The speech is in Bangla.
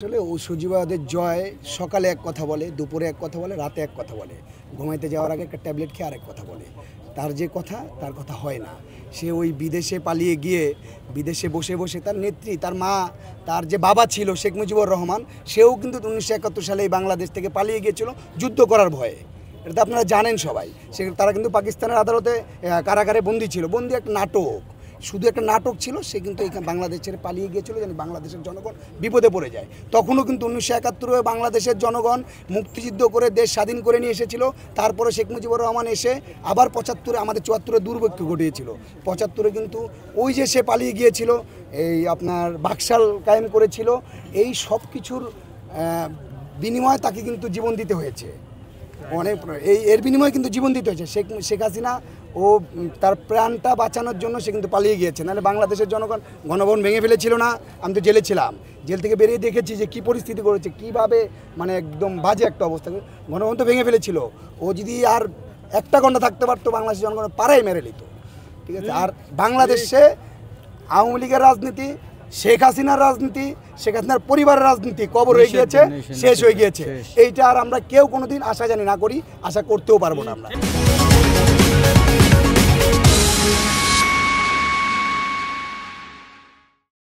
আসলে ও সজীবাদের জয় সকালে এক কথা বলে, দুপুরে এক কথা বলে, রাতে এক কথা বলে, ঘুমাইতে যাওয়ার আগে একটা ট্যাবলেট খেয়ে আরেক কথা বলে। তার যে কথা তার কথা হয় না। সে ওই বিদেশে পালিয়ে গিয়ে বিদেশে বসে বসে তার নেত্রী, তার মা, তার যে বাবা ছিল শেখ মুজিবুর রহমান, সেও কিন্তু 1971 সালে এই বাংলাদেশ থেকে পালিয়ে গিয়েছিল যুদ্ধ করার ভয়ে। এটা তো আপনারা জানেন সবাই। তারা কিন্তু পাকিস্তানের আদালতে কারাগারে বন্দি ছিল। বন্দি একটা নাটক, শুধু একটা নাটক ছিল। সে কিন্তু এখানে বাংলাদেশ ছেড়ে পালিয়ে গিয়েছিল যেন বাংলাদেশের জনগণ বিপদে পড়ে যায়। তখনও কিন্তু 1971 বাংলাদেশের জনগণ মুক্তিযুদ্ধ করে দেশ স্বাধীন করে নিয়ে এসেছিল। তারপরে শেখ মুজিবুর রহমান এসে আবার 75 আমাদের 74 দুর্ভিক্ষ ঘটিয়েছিল। 75 কিন্তু ওই যে সে পালিয়ে গিয়েছিল, এই আপনার বাকশাল কায়েম করেছিল, এই সব কিছুর বিনিময়ে তাকে কিন্তু জীবন দিতে হয়েছে। অনেক এর বিনিময়ে কিন্তু জীবন দিতে হয়েছে। শেখ হাসিনা ও তার প্রাণটা বাঁচানোর জন্য সে কিন্তু পালিয়ে গিয়েছে। নাহলে বাংলাদেশের জনগণ গণভবন ভেঙে ফেলেছিল না। আমি তো জেলে ছিলাম, জেল থেকে বেরিয়ে দেখেছি যে কী পরিস্থিতি করেছে, কীভাবে মানে একদম বাজে একটা অবস্থা। গণভবন তো ভেঙে ফেলেছিল। ও যদি আর একটা ঘন্টা থাকতে পারতো বাংলাদেশের জনগণ পাড়ায় মেরে নিত। ঠিক আছে। আর বাংলাদেশে আওয়ামী লীগের রাজনীতি, শেখ হাসিনার রাজনীতি, শেখ হাসিনার পরিবারের রাজনীতি কবর হয়ে গিয়েছে, শেষ হয়ে গিয়েছে। এইটা আর আমরা কেউ কোনোদিন আশা জানি না করি, আশা করতেও পারবো না আমরা।